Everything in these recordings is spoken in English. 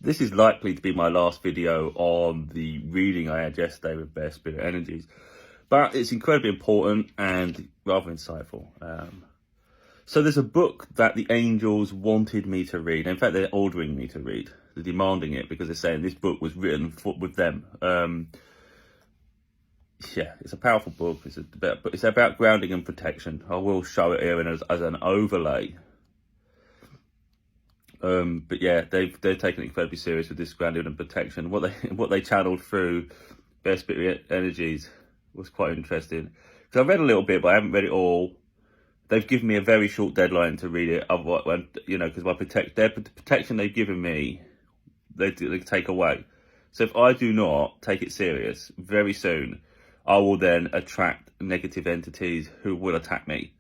This is likely to be my last video on the reading I had yesterday with Bear Spirit Energies, but it's incredibly important and rather insightful. So there's a book that the angels wanted me to read. In fact, they're ordering me to read. They're demanding it because they're saying this book was written with them. Yeah, it's a powerful book. It's about grounding and protection. I will show it here as an overlay. But yeah, they've taken it incredibly serious with this grounding and protection. What they channeled through Bear Spirit Energies was quite interesting. Because I read a little bit, but I haven't read it all. They've given me a very short deadline to read it. Otherwise, because their protection they've given me, they take away. So if I do not take it serious very soon, I will then attract negative entities who will attack me.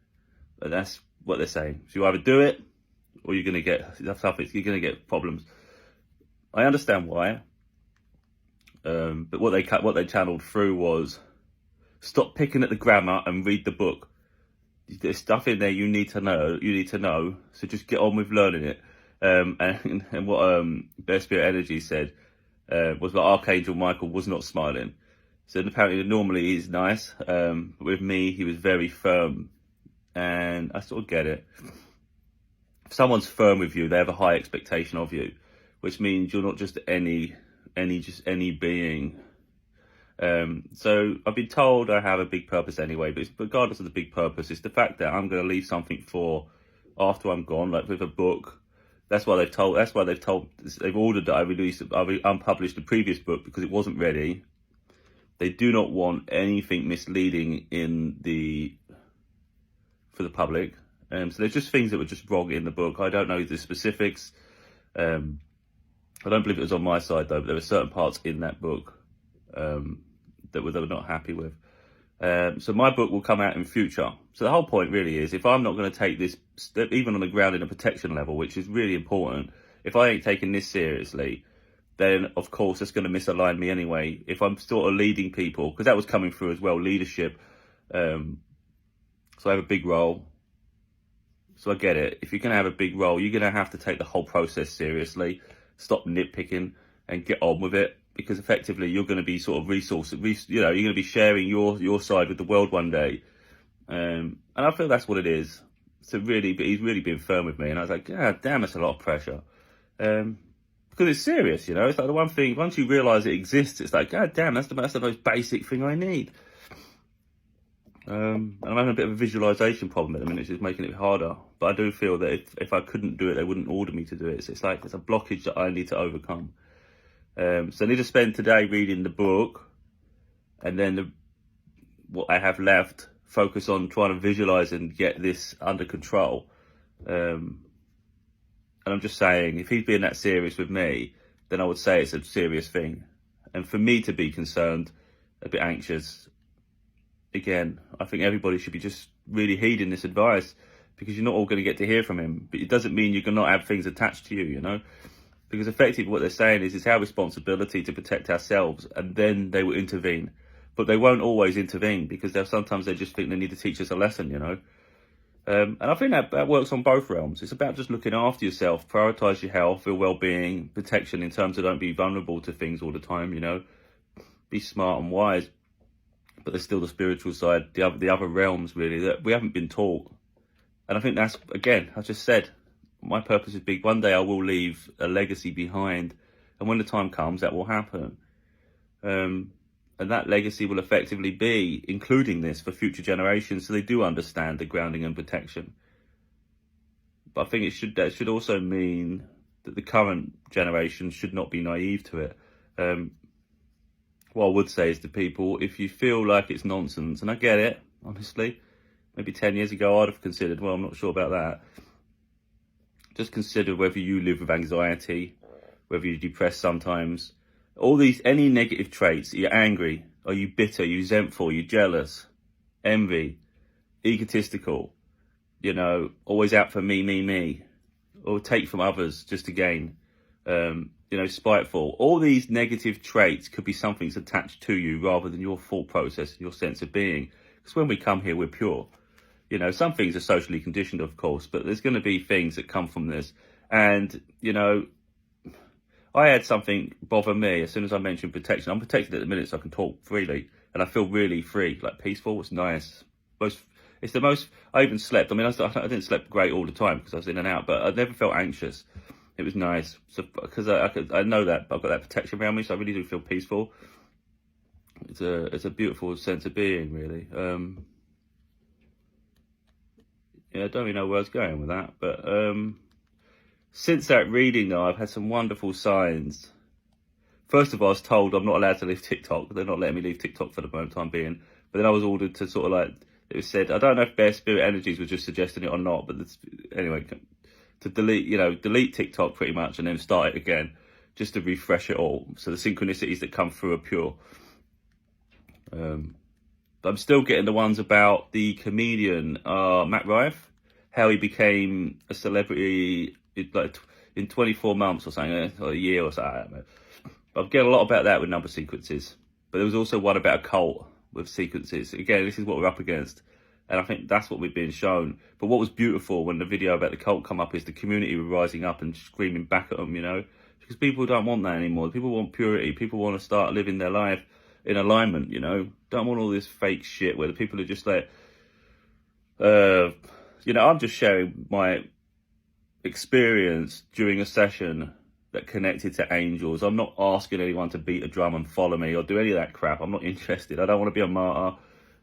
And that's what they're saying. So you either do it, or you're going to get problems. I understand why. But what they channeled through was stop picking at the grammar and read the book. There's stuff in there you need to know. So just get on with learning it. And what Bear Spirit Energy said was that Archangel Michael was not smiling. So apparently normally he's nice. But with me, he was very firm. And I sort of get it. If someone's firm with you, they have a high expectation of you, which means you're not just any being. So I've been told I have a big purpose anyway, but regardless of the big purpose, it's the fact that I'm going to leave something for after I'm gone, like with a book. They've ordered that I unpublish the previous book because it wasn't ready. They do not want anything misleading for the public. So there's just things that were just wrong in the book. I don't know the specifics. I don't believe it was on my side though, but there were certain parts in that book that they were not happy with. So my book will come out in future. So the whole point really is, if I'm not going to take this step, even on the grounding and protection level, which is really important, if I ain't taking this seriously, then of course it's going to misalign me anyway. If I'm sort of leading people, because that was coming through as well, leadership. So I have a big role. So I get it. If you're going to have a big role, you're going to have to take the whole process seriously. Stop nitpicking and get on with it. Because effectively, you're going to be sort of you're going to be sharing your side with the world one day. And I feel that's what it is. So really, but he's really been firm with me. And I was like, God damn, it's a lot of pressure. Because it's serious, It's like the one thing, once you realise it exists, it's like, God damn, that's the most basic thing I need. And I'm having a bit of a visualization problem at the minute, which is making it harder. But I do feel that if I couldn't do it, they wouldn't order me to do it. So it's like, it's a blockage that I need to overcome. So I need to spend today reading the book, and then what I have left, focus on trying to visualize and get this under control. And I'm just saying, if he's being that serious with me, then I would say it's a serious thing. And for me to be concerned, a bit anxious, again, I think everybody should be just really heeding this advice, because you're not all going to get to hear from him. But it doesn't mean you can not have things attached to you, Because effectively what they're saying is it's our responsibility to protect ourselves, and then they will intervene. But they won't always intervene, because sometimes they just think they need to teach us a lesson, And I think that works on both realms. It's about just looking after yourself, prioritise your health, your well-being, protection in terms of don't be vulnerable to things all the time, Be smart and wise. But there's still the spiritual side, the other realms really that we haven't been taught. And I think that's, again, I just said, my purpose is big. One day I will leave a legacy behind, and when the time comes, that will happen. And that legacy will effectively be including this for future generations, so they do understand the grounding and protection. But I think that should also mean that the current generation should not be naive to it. What I would say is to people, if you feel like it's nonsense, and I get it, honestly, maybe 10 years ago I'd have considered, well, I'm not sure about that. Just consider whether you live with anxiety, whether you're depressed sometimes. Any negative traits. You're angry. Are you bitter? Are you resentful? Are you jealous? Envy? Egotistical? Always out for me. Or take from others just to gain. Spiteful. All these negative traits could be something that's attached to you rather than your thought process and your sense of being. Because when we come here, we're pure. Some things are socially conditioned, of course, but there's going to be things that come from this. And, I had something bother me as soon as I mentioned protection. I'm protected at the minute, so I can talk freely, and I feel really free, like peaceful. It's nice. It's the most. I even slept. I mean, I didn't sleep great all the time because I was in and out, but I never felt anxious. It was nice, so because I know that I've got that protection around me, so I really do feel peaceful. It's a beautiful sense of being, really. Yeah, I don't really know where I was going with that, but since that reading, though, I've had some wonderful signs. First of all, I was told I'm not allowed to leave TikTok. They're not letting me leave TikTok for the moment time being. But then I was ordered to sort of like, it was said, I don't know if Bear Spirit Energies were just suggesting it or not, but anyway, to delete TikTok pretty much and then start it again, just to refresh it all. So the synchronicities that come through are pure. But I'm still getting the ones about the comedian Matt Rife, how he became a celebrity in 24 months or something, or a year or something. I don't know. But I'm getting a lot about that with number sequences. But there was also one about a cult with sequences. Again, this is what we're up against. And I think that's what we're being shown. But what was beautiful when the video about the cult come up is the community were rising up and screaming back at them, you know. Because people don't want that anymore. People want purity. People want to start living their life in alignment, you know. Don't want all this fake shit where the people are just like, I'm just sharing my experience during a session that connected to angels. I'm not asking anyone to beat a drum and follow me or do any of that crap. I'm not interested. I don't want to be a martyr.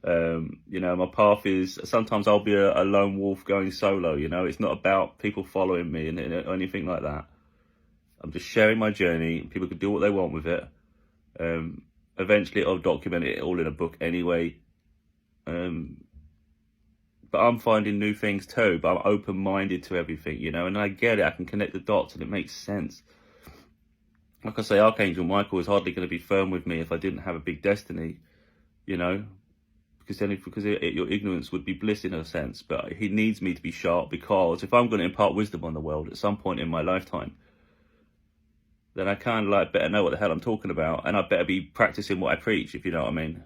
My path is, sometimes I'll be a lone wolf going solo, you know. It's not about people following me and anything like that. I'm just sharing my journey. People can do what they want with it. Eventually I'll document it all in a book anyway. But I'm finding new things too, but I'm open-minded to everything, you know, and I get it. I can connect the dots and it makes sense. Like I say, Archangel Michael is hardly going to be firm with me if I didn't have a big destiny, you know, because your ignorance would be bliss in a sense. But he needs me to be sharp, because if I'm going to impart wisdom on the world at some point in my lifetime, then I kind of like better know what the hell I'm talking about, and I better be practicing what I preach, if you know what I mean.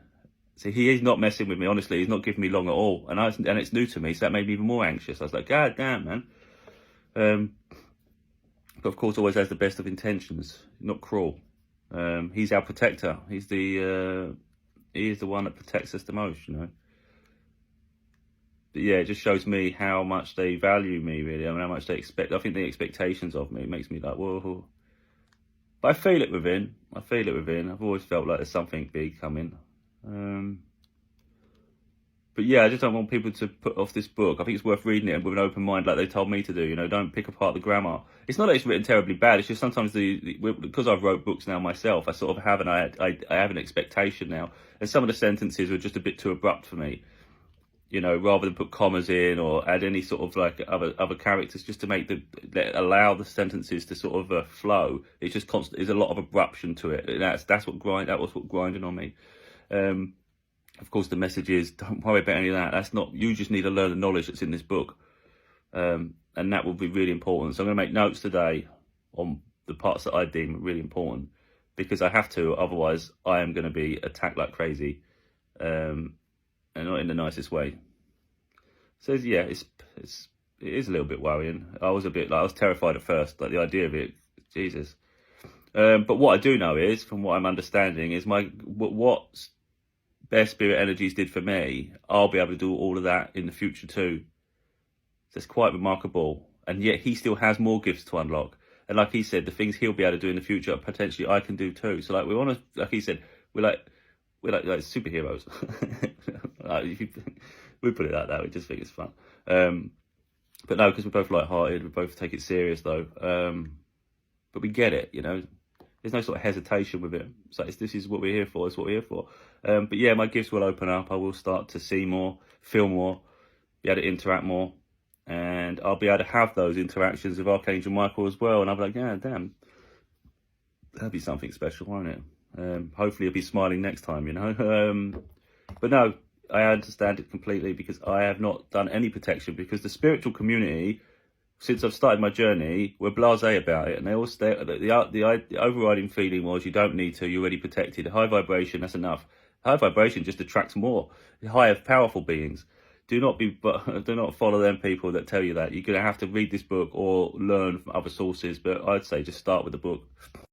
So he is not messing with me, honestly. He's not giving me long at all. And it's new to me, so that made me even more anxious. I was like, God damn, man. But of course, always has the best of intentions, not cruel. He's our protector. He is the one that protects us the most, you know. But yeah, it just shows me how much they value me, really. I mean, how much they expect. I think the expectations of me makes me like, whoa. But I feel it within. I've always felt like there's something big coming. But yeah, I just don't want people to put off this book. I think it's worth reading it with an open mind, like they told me to do. You know, don't pick apart the grammar. It's not that it's written terribly bad. It's just sometimes because I've wrote books now myself, I sort of have I have an expectation now, and some of the sentences were just a bit too abrupt for me. You know, rather than put commas in or add any sort of like other characters, just to allow the sentences to sort of flow. It's just constant. There's a lot of abruption to it. That was what grinding on me. Of course, the message is, don't worry about any of that. That's not, you just need to learn the knowledge that's in this book. And that will be really important. So I'm going to make notes today on the parts that I deem really important, because I have to, otherwise I am going to be attacked like crazy, and not in the nicest way. So yeah, it is a little bit worrying. I was terrified at first, like the idea of it, Jesus. But what I do know is, from what I'm understanding, is what Bear Spirit Energies did for me, I'll be able to do all of that in the future too. So it's quite remarkable. And yet he still has more gifts to unlock. And like he said, the things he'll be able to do in the future, potentially I can do too. So like like he said, we're like superheroes. We put it like that. We just think it's fun. But no, because we're both light-hearted. We both take it serious though. But we get it, you know. There's no sort of hesitation with it. So this is what we're here for. It's what we're here for. But yeah, my gifts will open up. I will start to see more, feel more, be able to interact more. And I'll be able to have those interactions with Archangel Michael as well. And I'll be like, yeah, damn. That'd be something special, won't it? Hopefully he'll be smiling next time, you know. But no, I understand it completely, because I have not done any protection, because the spiritual community, since I've started my journey, we're blasé about it, and they all stay. The overriding feeling was, you don't need to. You're already protected. High vibration, that's enough. High vibration just attracts more higher, powerful beings. Do not follow them people that tell you that. You're gonna have to read this book or learn from other sources. But I'd say just start with the book.